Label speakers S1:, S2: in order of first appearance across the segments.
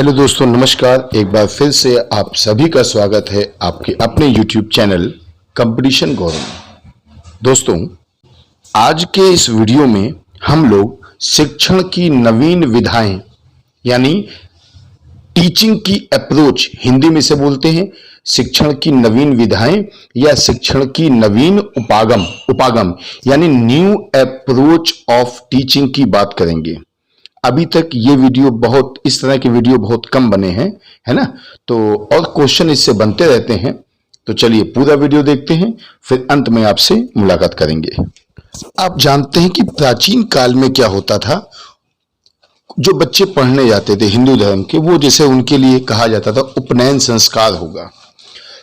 S1: Hello दोस्तों, नमस्कार। एक बार फिर से आप सभी का स्वागत है आपके अपने YouTube चैनल कंपटीशन गौरव में। दोस्तों, आज के इस वीडियो में हम लोग शिक्षण की नवीन विधाएं यानी टीचिंग की अप्रोच, हिंदी में से बोलते हैं शिक्षण की नवीन विधाएं या शिक्षण की नवीन उपागम यानी न्यू अप्रोच ऑफ टीचिंग की बात करेंगे। अभी तक ये वीडियो इस तरह के वीडियो बहुत कम बने हैं, है ना। तो और क्वेश्चन इससे बनते रहते हैं। तो चलिए पूरा वीडियो देखते हैं, फिर अंत में आपसे मुलाकात करेंगे। आप जानते हैं कि प्राचीन काल में क्या होता था। जो बच्चे पढ़ने जाते थे हिंदू धर्म के, वो जैसे उनके लिए कहा जाता था उपनयन संस्कार होगा।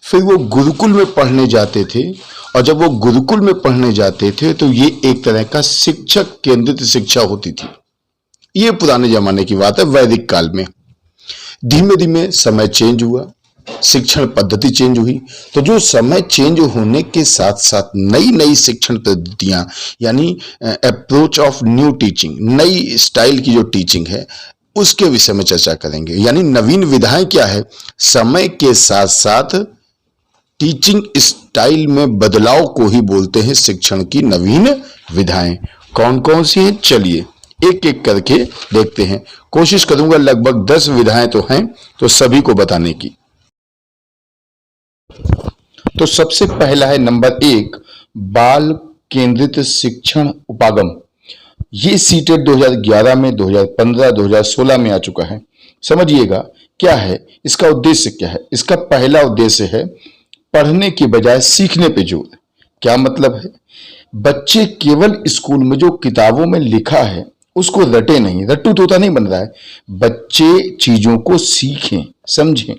S1: फिर वो गुरुकुल में पढ़ने जाते थे, और जब वो गुरुकुल में पढ़ने जाते थे तो ये एक तरह का शिक्षक केंद्रित शिक्षा होती थी। ये पुराने जमाने की बात है, वैदिक काल में। धीमे धीमे समय चेंज हुआ, शिक्षण पद्धति चेंज हुई। तो जो समय चेंज होने के साथ साथ नई नई शिक्षण पद्धतियां यानी अप्रोच ऑफ न्यू टीचिंग, नई स्टाइल की जो टीचिंग है उसके विषय में चर्चा करेंगे। यानी नवीन विधाएं क्या है, समय के साथ साथ टीचिंग स्टाइल में बदलाव को ही बोलते हैं शिक्षण की नवीन विधाएं। कौन कौन सी हैं, चलिए एक एक करके देखते हैं। कोशिश करूंगा, लगभग 10 विधाएं तो हैं, तो सभी को बताने की। तो सबसे पहला है नंबर 1, बाल केंद्रित शिक्षण उपागम। ये सीटेट 2011 में, 2015, 2016 में आ चुका है। समझिएगा क्या है इसका उद्देश्य, क्या है इसका पहला उद्देश्य है पढ़ने के बजाय सीखने पे जोर। क्या मतलब है, बच्चे केवल स्कूल में जो किताबों में लिखा है उसको रटे नहीं, रट्टू तोता नहीं बन रहा है। बच्चे चीजों को सीखें, समझें।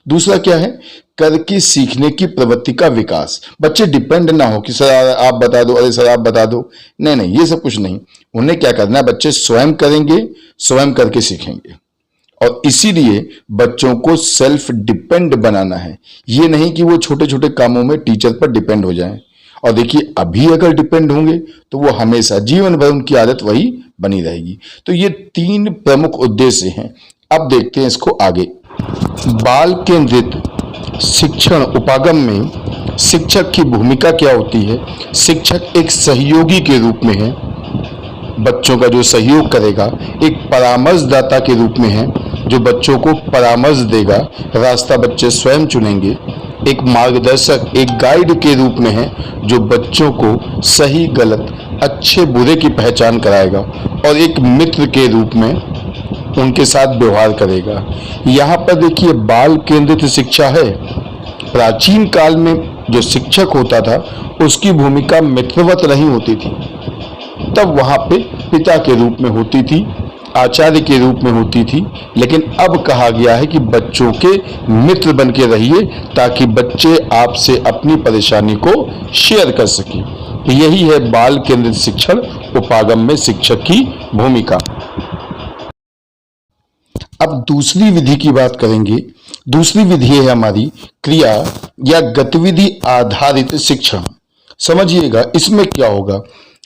S1: दूसरा क्या है, करके सीखने की प्रवृत्ति का विकास। बच्चे डिपेंड ना हो कि सर आप बता दो, अरे सर आप बता दो। नहीं नहीं, ये सब कुछ नहीं। उन्हें क्या करना है, बच्चे स्वयं करेंगे, स्वयं करके सीखेंगे। और इसीलिए बच्चों को सेल्फ डिपेंड बनाना है। ये नहीं कि वो छोटे छोटे कामों में टीचर पर डिपेंड हो जाएं। और देखिए, अभी अगर डिपेंड होंगे तो वो हमेशा जीवन भर उनकी आदत वही बनी रहेगी। तो ये 3 प्रमुख उद्देश्य हैं। अब देखते हैं इसको आगे। बाल केंद्रित शिक्षण उपागम में शिक्षक की भूमिका क्या होती है। शिक्षक एक सहयोगी के रूप में है, बच्चों का जो सहयोग करेगा। एक परामर्शदाता के रूप में है, जो बच्चों को परामर्श देगा। रास्ता बच्चे स्वयं चुनेंगे। एक मार्गदर्शक, एक गाइड के रूप में है, जो बच्चों को सही गलत, अच्छे बुरे की पहचान कराएगा। और एक मित्र के रूप में उनके साथ व्यवहार करेगा। यहाँ पर देखिए, बाल केंद्रित शिक्षा है। प्राचीन काल में जो शिक्षक होता था उसकी भूमिका मित्रवत नहीं होती थी। तब वहां पे पिता के रूप में होती थी, आचार्य के रूप में होती थी। लेकिन अब कहा गया है कि बच्चों के मित्र बन के रहिए, ताकि बच्चे आपसे अपनी परेशानी को शेयर कर सकें। यही है बाल केंद्रित शिक्षण उपागम में शिक्षक की भूमिका। अब दूसरी विधि की बात करेंगे। दूसरी विधि है हमारी क्रिया या गतिविधि आधारित शिक्षण। समझिएगा इसमें क्या होगा।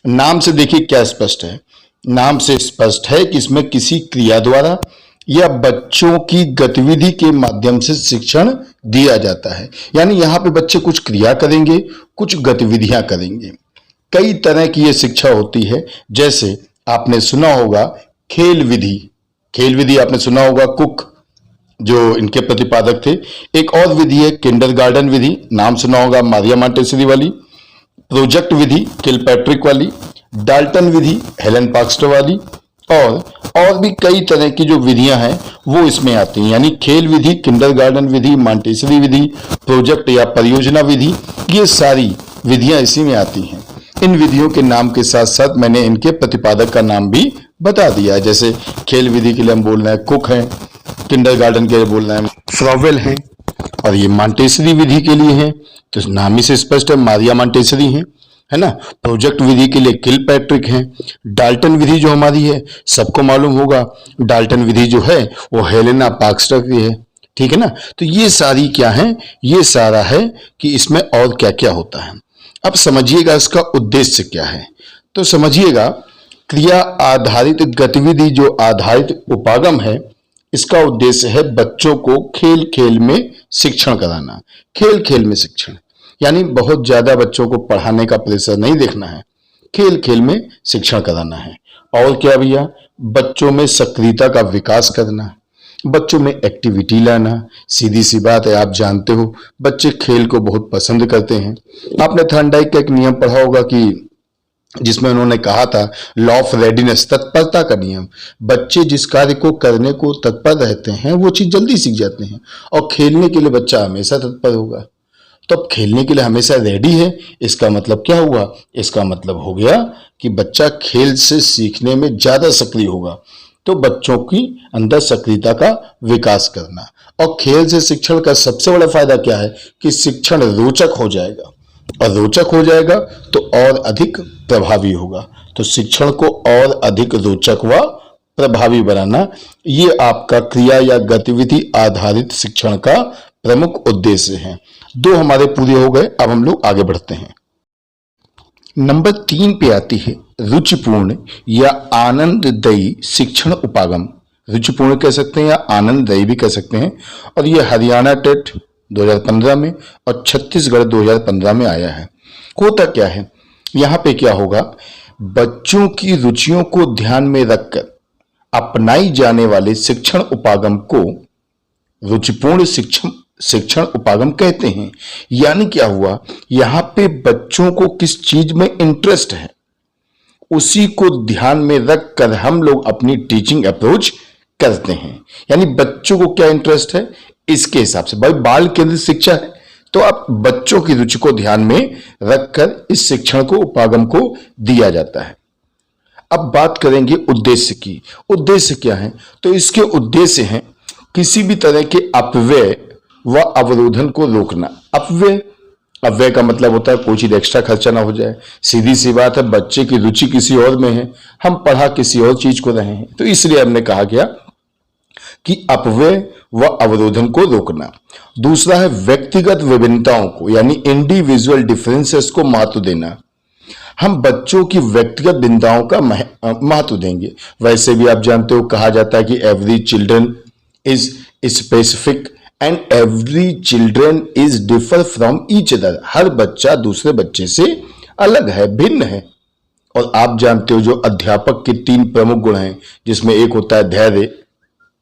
S1: नाम से देखिए क्या स्पष्ट है। नाम से स्पष्ट है कि इसमें किसी क्रिया द्वारा या बच्चों की गतिविधि के माध्यम से शिक्षण दिया जाता है। यानी यहाँ पे बच्चे कुछ क्रिया करेंगे, कुछ गतिविधियां करेंगे। कई तरह की ये शिक्षा होती है। जैसे आपने सुना होगा खेल विधि। खेल विधि आपने सुना होगा कुक, जो इनके प्रतिपादक थे। एक और विधि है किंडरगार्टन विधि, नाम सुना होगा मारिया मॉन्टेसरी वाली। प्रोजेक्ट विधि किलपैट्रिक वाली। डाल्टन विधि हेलन पाक्स्टर वाली। और भी कई तरह की जो विधियां हैं वो इसमें आती हैं। यानी खेल विधि, किंडरगार्टन विधि, मॉन्टेसरी विधि, प्रोजेक्ट या परियोजना विधि, ये सारी विधियां इसी में आती हैं। इन विधियों के नाम के साथ साथ मैंने इनके प्रतिपादक का नाम भी बता दिया है। जैसे खेल विधि के लिए हम बोल रहे हैं कुक हैं, किंडरगार्टन के लिए बोल रहे हैं फ्रॉवेल हैं, और ये मॉन्टेसरी विधि के लिए है तो नाम ही से स्पष्ट है, मारिया मॉन्टेसरी है ना। प्रोजेक्ट विधि के लिए किलपैट्रिक हैं। डाल्टन विधि जो हमारी है, सबको मालूम होगा, डाल्टन विधि जो है वो हेलेना पाक्स्टर की है, ठीक है ना। तो ये सारी क्या है, ये सारा है कि इसमें और क्या क्या होता है। अब समझिएगा इसका उद्देश्य क्या है। तो समझिएगा, क्रिया आधारित गतिविधि जो आधारित उपागम है, इसका उद्देश्य है बच्चों को खेल खेल में शिक्षण कराना। खेल खेल में शिक्षण यानी बहुत ज्यादा बच्चों को पढ़ाने का प्रेशर नहीं देखना है, खेल खेल में शिक्षण कराना है। और क्या भैया, बच्चों में सक्रियता का विकास करना, बच्चों में एक्टिविटी लाना। सीधी सी बात है, आप जानते हो बच्चे खेल को बहुत पसंद करते हैं। आपने थॉर्नडाइक का एक नियम पढ़ा होगा कि जिसमें उन्होंने कहा था लॉ ऑफ रेडीनेस, तत्परता का नियम। बच्चे जिस कार्य को करने को तत्पर रहते हैं वो चीज जल्दी सीख जाते हैं, और खेलने के लिए बच्चा हमेशा तत्पर होगा। तो अब खेलने के लिए हमेशा रेडी है, इसका मतलब क्या हुआ? इसका मतलब हो गया कि बच्चा खेल से सीखने में ज्यादा सक्रिय होगा। तो बच्चों की अंदर सक्रियता का विकास करना। और खेल से शिक्षण का सबसे बड़ा फायदा क्या है कि शिक्षण रोचक हो जाएगा, और रोचक हो जाएगा तो और अधिक प्रभावी होगा। तो शिक्षण को और अधिक रोचक व प्रभावी बनाना, ये आपका क्रिया या गतिविधि आधारित शिक्षण का प्रमुख उद्देश्य है। 2 हमारे पूरे हो गए, अब हम लोग आगे बढ़ते हैं। नंबर 3 पे आती है रुचिपूर्ण या आनंददायी शिक्षण उपागम। रुचिपूर्ण कह सकते हैं या आनंददायी भी कह सकते हैं, और ये हरियाणा टेट 2015 में और छत्तीसगढ़ 2015 में आया है। होता क्या है, यहाँ पे क्या होगा, बच्चों की रुचियों को ध्यान में रखकर अपनाई जाने वाले शिक्षण उपागम को रुचिपूर्ण शिक्षण उपागम कहते हैं। यानी क्या हुआ, यहां पे बच्चों को किस चीज में इंटरेस्ट है उसी को ध्यान में रखकर हम लोग अपनी टीचिंग अप्रोच करते हैं। यानी बच्चों को क्या इंटरेस्ट है इसके हिसाब से, भाई बाल केंद्रित शिक्षा है तो आप बच्चों की रुचि को ध्यान में रखकर इस शिक्षण को उपागम को दिया जाता है। अब बात करेंगे उद्देश्य की। उद्देश्य क्या है, तो इसके उद्देश्य हैं किसी भी तरह के अपव्यय व अवरोधन को रोकना। अपव्यय का मतलब होता है कोई चीज एक्स्ट्रा खर्चा ना हो जाए। सीधी सी बात है, बच्चे की रुचि किसी और में है, हम पढ़ा किसी और चीज को रहे हैं, तो इसलिए हमने कहा गया कि अपव्यय व अवरोधन को रोकना। दूसरा है व्यक्तिगत विभिन्नताओं को यानी इंडिविजुअल डिफरेंसेस को महत्व देना। हम बच्चों की व्यक्तिगत भिन्नताओं का महत्व देंगे। वैसे भी आप जानते हो कहा जाता है कि every children is specific and every children is differ from each other. हर बच्चा दूसरे बच्चे से अलग है, भिन्न है। और आप जानते हो जो अध्यापक के 3 प्रमुख गुण हैं, जिसमें एक होता है धैर्य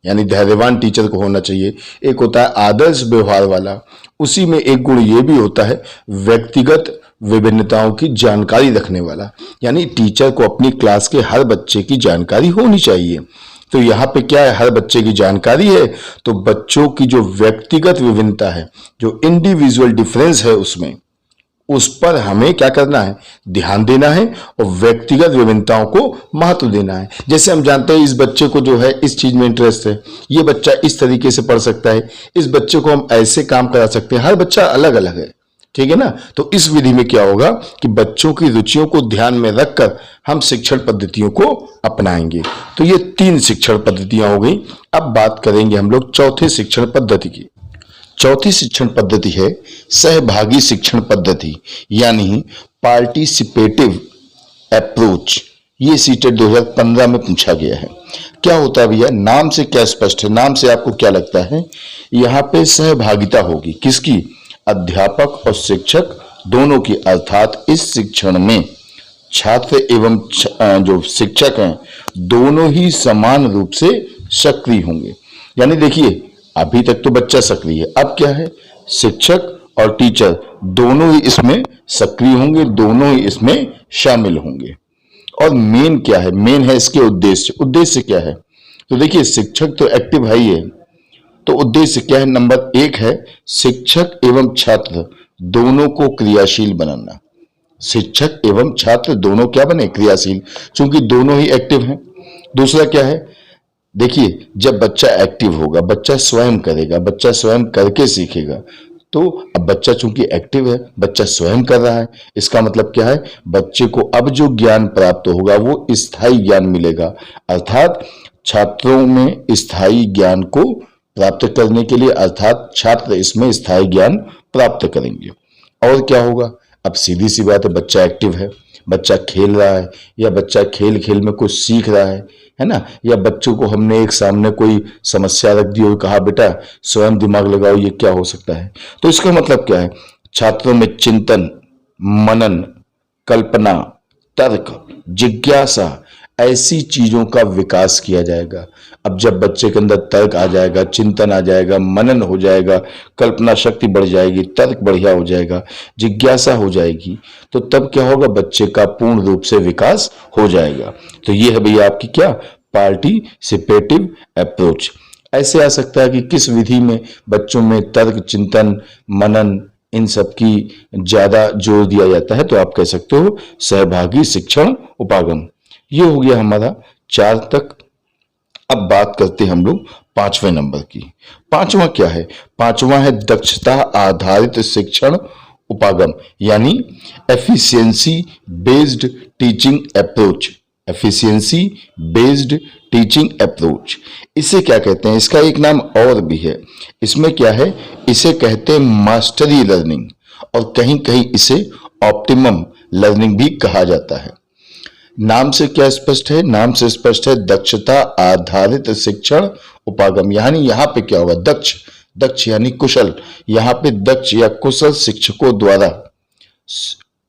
S1: यानी धैर्यवान टीचर को होना चाहिए, एक होता है आदर्श व्यवहार वाला, उसी में एक गुण ये भी होता है व्यक्तिगत विभिन्नताओं की जानकारी रखने वाला। यानी टीचर को अपनी क्लास के हर बच्चे की जानकारी होनी चाहिए। तो यहाँ पे क्या है, हर बच्चे की जानकारी है, तो बच्चों की जो व्यक्तिगत विभिन्नता है, जो इंडिविजुअल डिफरेंस है उसमें, उस पर हमें क्या करना है, ध्यान देना है और व्यक्तिगत विभिन्नताओं को महत्व देना है। जैसे हम जानते हैं इस बच्चे को जो है इस चीज में इंटरेस्ट है, ये बच्चा इस तरीके से पढ़ सकता है, इस बच्चे को हम ऐसे काम करा सकते हैं। हर बच्चा अलग अलग है, ठीक है ना। तो इस विधि में क्या होगा कि बच्चों की रुचियों को ध्यान में रखकर हम शिक्षण पद्धतियों को अपनाएंगे। तो ये 3 शिक्षण पद्धतियां हो गई। अब बात करेंगे हम लोग चौथे शिक्षण पद्धति की। चौथी शिक्षण पद्धति है सहभागी शिक्षण पद्धति यानी पार्टिसिपेटिव अप्रोच। ये सीटेट 2015 में पूछा गया है। क्या होता है भैया, नाम से क्या स्पष्ट है, नाम से आपको क्या लगता है, यहाँ पे सहभागिता होगी किसकी, अध्यापक और शिक्षक दोनों की। अर्थात इस शिक्षण में छात्र एवं जो शिक्षक हैं दोनों ही समान रूप से सक्रिय होंगे। यानी देखिए अभी तक तो बच्चा सक्रिय है, अब क्या है, शिक्षक और टीचर दोनों ही इसमें सक्रिय होंगे, दोनों ही इसमें शामिल होंगे। और मेन क्या है, मेन है इसके उद्देश्य। उद्देश्य क्या है, तो देखिए शिक्षक तो एक्टिव है ही है, तो उद्देश्य क्या है, नंबर 1 है शिक्षक एवं छात्र दोनों को क्रियाशील बनाना। शिक्षक एवं छात्र दोनों क्या बने, क्रियाशील, क्योंकि दोनों ही एक्टिव हैं। दूसरा क्या है, देखिए जब बच्चा एक्टिव होगा, बच्चा स्वयं करेगा, बच्चा स्वयं करके सीखेगा। तो अब बच्चा चूंकि एक्टिव है, बच्चा स्वयं कर रहा है, इसका मतलब क्या है, बच्चे को अब जो ज्ञान प्राप्त होगा वो स्थायी ज्ञान मिलेगा। अर्थात छात्रों में स्थायी ज्ञान को प्राप्त करने के लिए, अर्थात छात्र इसमें स्थायी ज्ञान प्राप्त करेंगे। और क्या होगा, अब सीधी सी बात है, बच्चा एक्टिव है, बच्चा खेल रहा है, या बच्चा खेल खेल में कुछ सीख रहा है ना, या बच्चों को हमने एक सामने कोई समस्या रख दी और कहा बेटा स्वयं दिमाग लगाओ ये क्या हो सकता है। तो इसका मतलब क्या है, छात्रों में चिंतन, मनन, कल्पना, तर्क, जिज्ञासा, ऐसी चीजों का विकास किया जाएगा। अब जब बच्चे के अंदर तर्क आ जाएगा, चिंतन आ जाएगा, मनन हो जाएगा, कल्पना शक्ति बढ़ जाएगी, तर्क बढ़िया हो जाएगा, जिज्ञासा हो जाएगी, तो तब क्या होगा, बच्चे का पूर्ण रूप से विकास हो जाएगा। तो ये है भैया आपकी क्या, पार्टिसिपेटिव अप्रोच। ऐसे आ सकता है कि किस विधि में बच्चों में तर्क, चिंतन, मनन, इन सब की ज्यादा जोर दिया जाता है, तो आप कह सकते हो सहभागी शिक्षण उपागम। ये हो गया हमारा 4 तक। अब बात करते हैं हम लोग 5वें नंबर की। 5वां क्या है, 5वां है दक्षता आधारित शिक्षण उपागम, यानी efficiency based teaching approach. Efficiency based teaching approach, इसे क्या कहते हैं, इसका एक नाम और भी है। इसमें क्या है, इसे कहते हैं मास्टरी लर्निंग, और कहीं कहीं इसे ऑप्टिमम लर्निंग भी कहा जाता है। नाम से क्या स्पष्ट है, नाम से स्पष्ट है दक्षता आधारित शिक्षण उपागम, यानी यहां पे क्या होगा, दक्ष, दक्ष यानी कुशल, यहां पे दक्ष या कुशल शिक्षकों द्वारा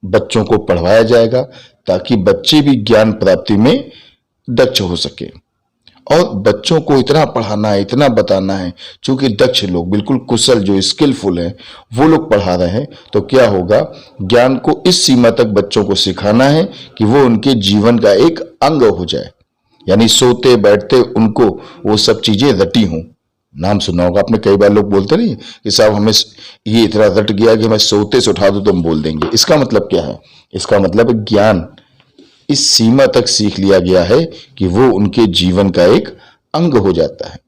S1: बच्चों को पढ़वाया जाएगा ताकि बच्चे भी ज्ञान प्राप्ति में दक्ष हो सके। और बच्चों को इतना पढ़ाना है, इतना बताना है, चूंकि दक्ष लोग, बिल्कुल कुशल जो स्किलफुल हैं, वो लोग पढ़ा रहे हैं, तो क्या होगा, ज्ञान को इस सीमा तक बच्चों को सिखाना है कि वो उनके जीवन का एक अंग हो जाए, यानी सोते बैठते उनको वो सब चीजें रटी हों। नाम सुना होगा आपने, कई बार लोग बोलते नहीं कि साहब हमें ये इतना रट गया कि हमें सोते से उठा दो तो हम बोल देंगे। इसका मतलब क्या है, इसका मतलब ज्ञान इस सीमा तक सीख लिया गया है कि वो उनके जीवन का एक अंग हो जाता है।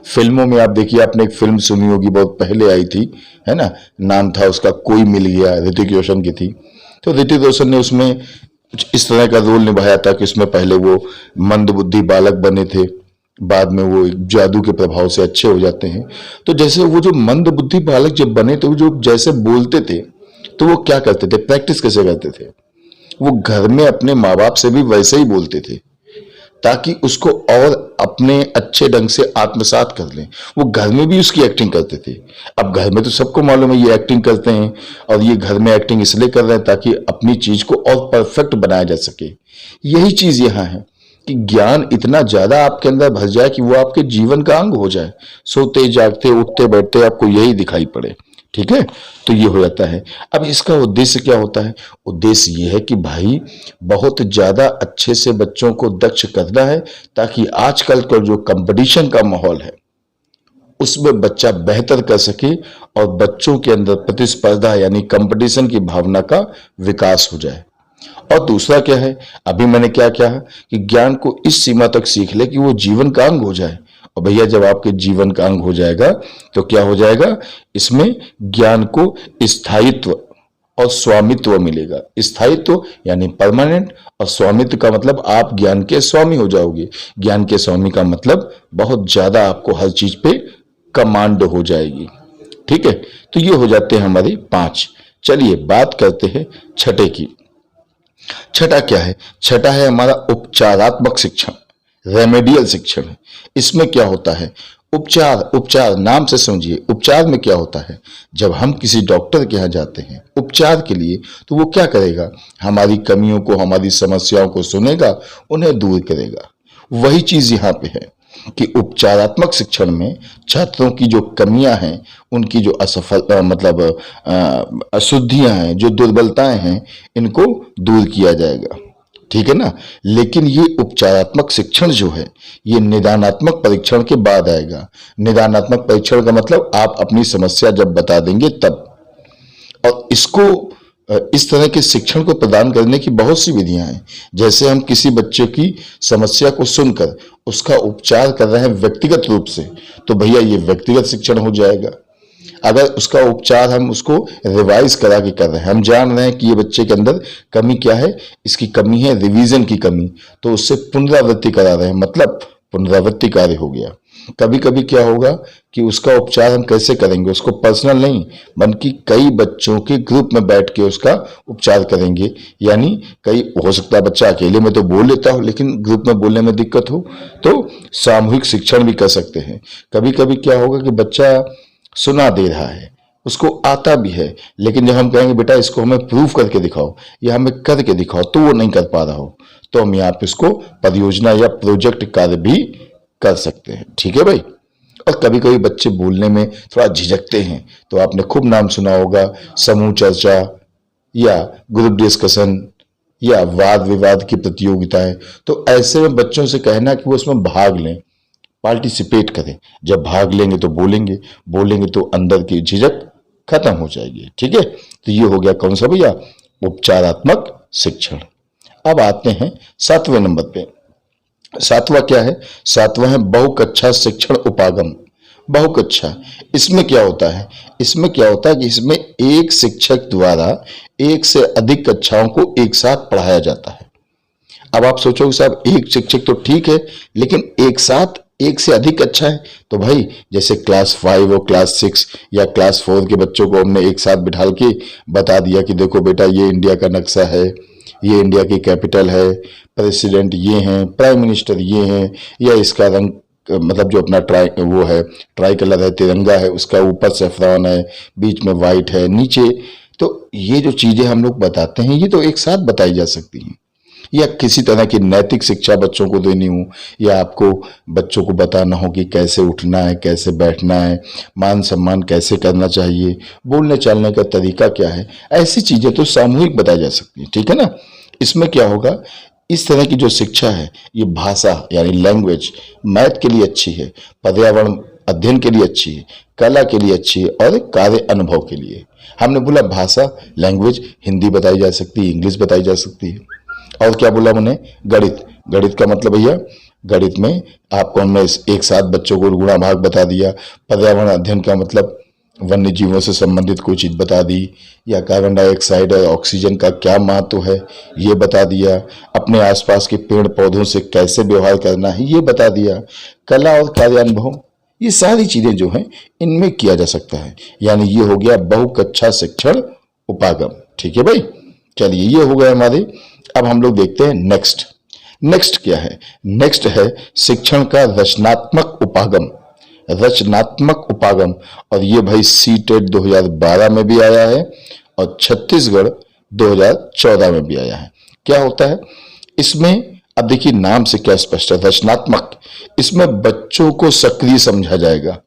S1: फिल्मों में आप देखिए, आपने एक फिल्म सुनी होगी, बहुत पहले आई थी, है ना, नाम था उसका कोई मिल गया, ऋतिक रोशन की थी। तो ऋतिक रोशन ने उसमें कुछ इस तरह का रोल निभाया था कि उसमें पहले वो मंदबुद्धि बालक बने थे, बाद में वो जादू के प्रभाव से अच्छे हो जाते हैं। तो जैसे वो जो मंदबुद्धि बालक जब बने तो जो जैसे बोलते थे, तो वो क्या करते थे, प्रैक्टिस कैसे करते थे, वो घर में अपने माँ बाप से भी वैसे ही बोलते थे ताकि उसको और अपने अच्छे ढंग से आत्मसात कर लें। वो घर में भी उसकी एक्टिंग करते थे। अब घर में तो सबको मालूम है ये एक्टिंग करते हैं, और ये घर में एक्टिंग इसलिए कर रहे हैं ताकि अपनी चीज को और परफेक्ट बनाया जा सके। यही चीज यहाँ है कि ज्ञान इतना ज्यादा आपके अंदर भर जाए कि वो आपके जीवन का अंग हो जाए, सोते जागते उठते बैठते आपको यही दिखाई पड़े। ठीक है, तो ये हो जाता है। अब इसका उद्देश्य क्या होता है, उद्देश्य ये है कि भाई बहुत ज्यादा अच्छे से बच्चों को दक्ष करना है ताकि आजकल का जो कंपटीशन का माहौल है उसमें बच्चा बेहतर कर सके और बच्चों के अंदर प्रतिस्पर्धा यानी कंपटीशन की भावना का विकास हो जाए। और दूसरा क्या है, अभी मैंने क्या कहा कि ज्ञान को इस सीमा तक सीख ले कि वो जीवन का अंग हो जाए। और भैया जब आपके जीवन का अंग हो जाएगा तो क्या हो जाएगा, इसमें ज्ञान को स्थायित्व और स्वामित्व मिलेगा। स्थायित्व यानी परमानेंट, और स्वामित्व का मतलब आप ज्ञान के स्वामी हो जाओगे। ज्ञान के स्वामी का मतलब बहुत ज्यादा आपको हर चीज पे कमांड हो जाएगी। ठीक है, तो ये हो जाते हैं हमारे 5। चलिए बात करते हैं छठे की। छठा क्या है, छठा है हमारा उपचारात्मक शिक्षण, रेमेडियल शिक्षण। इसमें क्या होता है, उपचार, उपचार नाम से समझिए, उपचार में क्या होता है, जब हम किसी डॉक्टर के यहाँ जाते हैं उपचार के लिए, तो वो क्या करेगा, हमारी कमियों को, हमारी समस्याओं को सुनेगा, उन्हें दूर करेगा। वही चीज यहाँ पे है कि उपचारात्मक शिक्षण में छात्रों की जो कमियां हैं, उनकी जो मतलब अशुद्धियां हैं, जो दुर्बलताएं हैं, इनको दूर किया जाएगा। ठीक है ना, लेकिन ये उपचारात्मक शिक्षण जो है ये निदानात्मक परीक्षण के बाद आएगा। निदानात्मक परीक्षण का मतलब आप अपनी समस्या जब बता देंगे तब। और इसको इस तरह के शिक्षण को प्रदान करने की बहुत सी विधियां हैं। जैसे हम किसी बच्चे की समस्या को सुनकर उसका उपचार कर रहे हैं व्यक्तिगत रूप से, तो भैया ये व्यक्तिगत शिक्षण हो जाएगा। अगर उसका उपचार हम उसको रिवाइज करा के कर रहे हैं, हम जान रहे हैं कि ये बच्चे के अंदर कमी क्या है, इसकी कमी है रिवीजन की कमी, तो उससे पुनरावृत्ति करा रहे हैं, मतलब पुनरावृत्ति कार्य हो गया। कभी कभी क्या होगा कि उसका उपचार हम कैसे करेंगे, उसको पर्सनल नहीं बल्कि कई बच्चों के ग्रुप में बैठ के उसका उपचार करेंगे। यानी कई हो सकता है बच्चा अकेले में तो बोल लेता हो लेकिन ग्रुप में बोलने में दिक्कत हो तो सामूहिक शिक्षण भी कर सकते हैं। कभी कभी क्या होगा कि बच्चा सुना दे रहा है, उसको आता भी है, लेकिन जब हम कहेंगे बेटा इसको हमें प्रूव करके दिखाओ या हमें करके दिखाओ तो वो नहीं कर पा रहा हो, तो हम यहाँ पे इसको परियोजना या प्रोजेक्ट कार्य भी कर सकते हैं। ठीक है भाई। और कभी कभी बच्चे बोलने में थोड़ा झिझकते हैं, तो आपने खूब नाम सुना होगा समूह चर्चा या ग्रुप डिस्कशन या वाद विवाद की प्रतियोगिताएं। तो ऐसे में बच्चों से कहना कि वो उसमें भाग लें, पार्टिसिपेट करें। जब भाग लेंगे तो बोलेंगे, बोलेंगे तो अंदर की झिझक खत्म हो जाएगी। ठीक है, तो ये हो गया कौन सा भैया, उपचारात्मक शिक्षण। अब आते हैं 7वें नंबर पे। 7वां क्या है, 7वां है बहुकक्षा शिक्षण उपागम। बहुकक्षा, इसमें क्या होता है, इसमें क्या होता है कि इसमें एक शिक्षक द्वारा एक से अधिक कक्षाओं को एक साथ पढ़ाया जाता है। अब आप सोचोगे साहब एक शिक्षक तो ठीक है लेकिन एक साथ एक से अधिक अच्छा है, तो भाई जैसे क्लास 5 और क्लास 6 या क्लास 4 के बच्चों को हमने एक साथ बिठा के बता दिया कि देखो बेटा ये इंडिया का नक्शा है, ये इंडिया की कैपिटल है, प्रेसिडेंट ये हैं, प्राइम मिनिस्टर ये हैं, या इसका रंग मतलब जो अपना ट्राई कलर है, तिरंगा है, उसका ऊपर सैफरॉन है, बीच में व्हाइट है, नीचे। तो ये जो चीजें हम लोग बताते हैं ये तो एक साथ बताई जा सकती हैं। या किसी तरह की नैतिक शिक्षा बच्चों को देनी हो, या आपको बच्चों को बताना हो कि कैसे उठना है, कैसे बैठना है, मान सम्मान कैसे करना चाहिए, बोलने चालने का तरीका क्या है, ऐसी चीजें तो सामूहिक बताई जा सकती हैं। ठीक है ना। इसमें क्या होगा, इस तरह की जो शिक्षा है ये भाषा यानी लैंग्वेज मैथ के लिए अच्छी है, पर्यावरण अध्ययन के लिए अच्छी है, कला के लिए अच्छी है और कार्य अनुभव के लिए। हमने बोला भाषा लैंग्वेज, हिंदी बताई जा सकती है, इंग्लिश बताई जा सकती है। और क्या बोला मैंने, गणित। गणित का मतलब भैया गणित में आपको हमने एक साथ बच्चों को गुणा भाग बता दिया। पर्यावरण अध्ययन का मतलब वन्य जीवों से संबंधित कोई चीज बता दी, या कार्बन डाइऑक्साइड और ऑक्सीजन का क्या महत्व है ये बता दिया। अपने आसपास के पेड़ पौधों से कैसे व्यवहार करना है ये बता दिया। कला और कार्यानुभव ये सारी चीजें जो हैं इनमें किया जा सकता है। यानी ये हो गया बहुकक्षा शिक्षण उपागम। ठीक है भाई, चलिए ये हो गए हमारे। अब हम लोग देखते हैं नेक्स्ट। नेक्स्ट क्या है, नेक्स्ट है शिक्षण का रचनात्मक उपागम। रचनात्मक उपागम, और ये भाई सीटेट 2012 में भी आया है और छत्तीसगढ़ 2014 में भी आया है। क्या होता है इसमें, अब देखिए नाम से क्या स्पष्ट है, रचनात्मक। इसमें बच्चों को सक्रिय समझा जाएगा।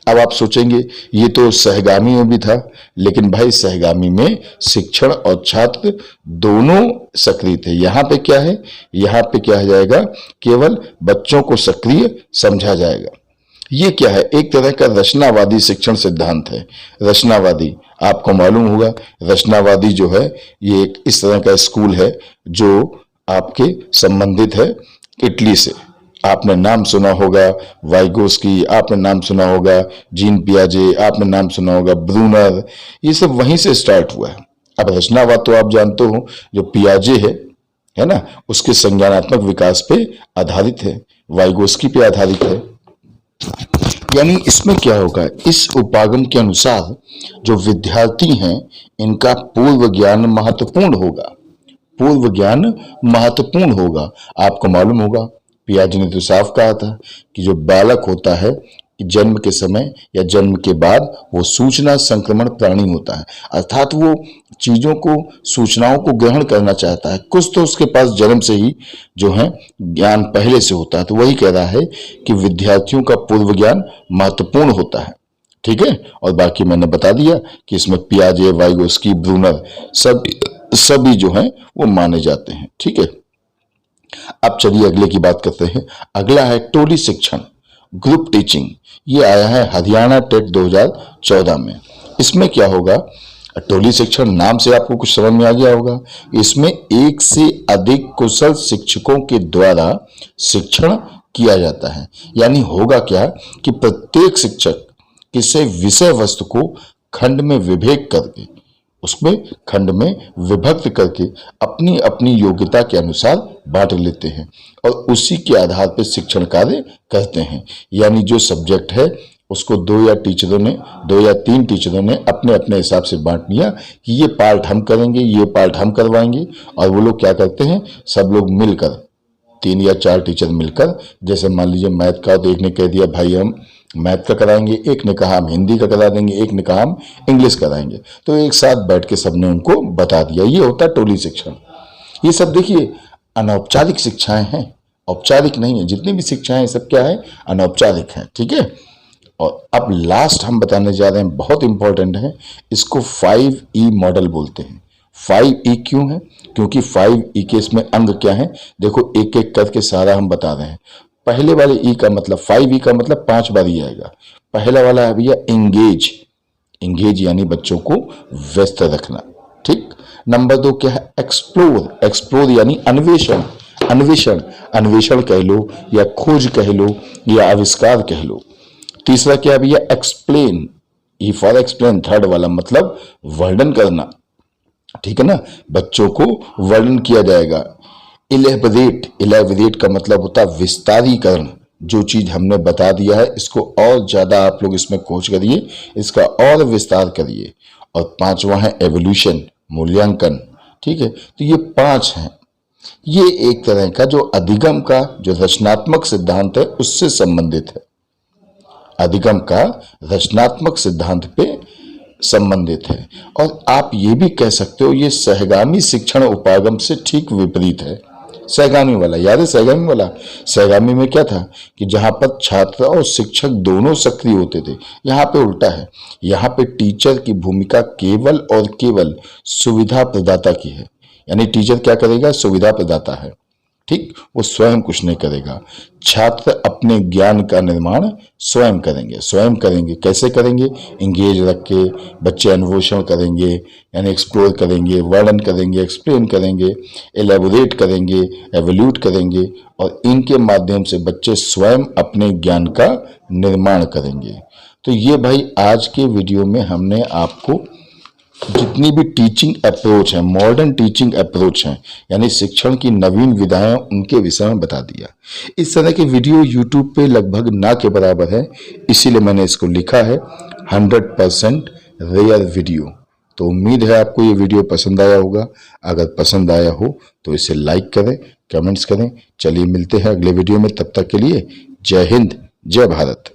S1: अब आप सोचेंगे ये तो सहगामी में भी था, लेकिन भाई सहगामी में शिक्षण और छात्र दोनों सक्रिय थे। यहां पे क्या है, यहां पे क्या हो जाएगा, केवल बच्चों को सक्रिय समझा जाएगा। ये क्या है, एक तरह का रचनावादी शिक्षण सिद्धांत है। रचनावादी आपको मालूम होगा, रचनावादी जो है ये एक इस तरह का स्कूल है जो आपके संबंधित है इटली से। आपने नाम सुना होगा वाइगोस्की, आपने नाम सुना होगा जीन पियाजे, आपने नाम सुना होगा ब्रूनर, ये सब वहीं से स्टार्ट हुआ है। अब रचनावाद तो आप जानते हो जो पियाजे है ना, उसके संज्ञानात्मक विकास पे आधारित है, वाइगोस्की पे आधारित है। यानी इसमें क्या होगा, इस उपागम के अनुसार जो विद्यार्थी हैं इनका पूर्व ज्ञान महत्वपूर्ण होगा। पूर्व ज्ञान महत्वपूर्ण होगा। आपको मालूम होगा पियाजे ने तो साफ कहा था कि जो बालक होता है जन्म के समय या जन्म के बाद वो सूचना संक्रमण प्राणी होता है, अर्थात वो चीजों को, सूचनाओं को ग्रहण करना चाहता है। कुछ तो उसके पास जन्म से ही जो है ज्ञान पहले से होता है। तो वही कह रहा है कि विद्यार्थियों का पूर्व ज्ञान महत्वपूर्ण होता है। ठीक है, और बाकी मैंने बता दिया कि इसमें पियाजे, वाइगोस्की, ब्रूनर सभी जो हैं वो माने जाते हैं। ठीक है, अब चलिए अगले की बात करते हैं। अगला है टोली शिक्षण, ग्रुप टीचिंग। ये आया है हरियाणा टेट 2014 में। इसमें क्या होगा, टोली शिक्षण नाम से आपको कुछ समझ में आ गया होगा। इसमें एक से अधिक कुशल शिक्षकों के द्वारा शिक्षण किया जाता है। यानी होगा क्या कि प्रत्येक शिक्षक किसी विषय वस्तु को खंड में विभेद करके उसमें खंड में विभक्त करके अपनी अपनी योग्यता के अनुसार बांट लेते हैं और उसी के आधार पर शिक्षण कार्य करते हैं। यानी जो सब्जेक्ट है उसको दो या तीन टीचरों ने अपने अपने हिसाब से बांट लिया कि ये पार्ट हम करेंगे, ये पार्ट हम करवाएंगे। और वो लोग क्या करते हैं, सब लोग मिलकर, 3 या 4 टीचर मिलकर, जैसे मान लीजिए मैथ का, तो एक ने कह दिया भाई हम मैथ का कराएंगे, एक ने कहा हम हिंदी का करा देंगे, एक ने कहा हम इंग्लिश कराएंगे। तो एक साथ बैठ के सबने उनको बता दिया। ये होता है टोली शिक्षण। ये सब देखिए अनौपचारिक शिक्षाएं हैं, औपचारिक नहीं है। जितनी भी शिक्षाएं सब क्या है, अनौपचारिक हैं। ठीक है। और अब लास्ट हम बताने जा रहे हैं, बहुत इंपॉर्टेंट है, इसको 5E मॉडल बोलते हैं। 5E क्यों है? क्योंकि 5E के इसमें अंग क्या है, देखो एक एक करके सारा हम बता रहे हैं। पहले वाले ई का मतलब, 5E का मतलब 5 बार ही आएगा। पहला वाला है भैया एंगेज। एंगेज यानी बच्चों को व्यस्त रखना। ठीक। नंबर 2 क्या है, एक्सप्लोर। एक्सप्लोर यानी अन्वेषण। अन्वेषण, अन्वेषण कह लो या खोज कह लो या आविष्कार कह लो। तीसरा क्या है भैया, explain. E for explain, third वाला मतलब वर्णन करना। ठीक है ना, बच्चों को वर्णन किया जाएगा। इलेबरेट, इलेबरेट का मतलब होता है विस्तारीकरण। जो चीज हमने बता दिया है इसको और ज्यादा आप लोग इसमें खोज करिए, इसका और विस्तार करिए। और 5वां है एवोल्यूशन, मूल्यांकन। ठीक है। तो ये 5 हैं। ये एक तरह का जो अधिगम का जो रचनात्मक सिद्धांत है उससे संबंधित है। अधिगम का रचनात्मक सिद्धांत पे संबंधित है। और आप ये भी कह सकते हो ये सहगामी शिक्षण उपागम से ठीक विपरीत है। सहगामी वाला याद है, सहगामी वाला, सहगामी में क्या था कि जहां पर छात्र और शिक्षक दोनों सक्रिय होते थे। यहाँ पे उल्टा है, यहाँ पे टीचर की भूमिका केवल और केवल सुविधा प्रदाता की है। यानी टीचर क्या करेगा, सुविधा प्रदाता है। ठीक, वो स्वयं कुछ नहीं करेगा। छात्र अपने ज्ञान का निर्माण स्वयं करेंगे। स्वयं करेंगे, कैसे करेंगे, इंगेज रख के बच्चे अन्वेषण करेंगे, यानी एक्सप्लोर करेंगे, वर्णन करेंगे, एक्सप्लेन करेंगे, एलेबोरेट करेंगे, एवोल्यूट करेंगे। और इनके माध्यम से बच्चे स्वयं अपने ज्ञान का निर्माण करेंगे। तो ये भाई आज के वीडियो में हमने आपको जितनी भी टीचिंग अप्रोच है, मॉडर्न टीचिंग अप्रोच है, यानी शिक्षण की नवीन विधाएं, उनके विषय में बता दिया। इस तरह के वीडियो यूट्यूब पे लगभग ना के बराबर है, इसीलिए मैंने इसको लिखा है 100% रेयर वीडियो। तो उम्मीद है आपको ये वीडियो पसंद आया होगा। अगर पसंद आया हो तो इसे लाइक करें, कमेंट्स करें। चलिए मिलते हैं अगले वीडियो में, तब तक के लिए जय हिंद, जय भारत।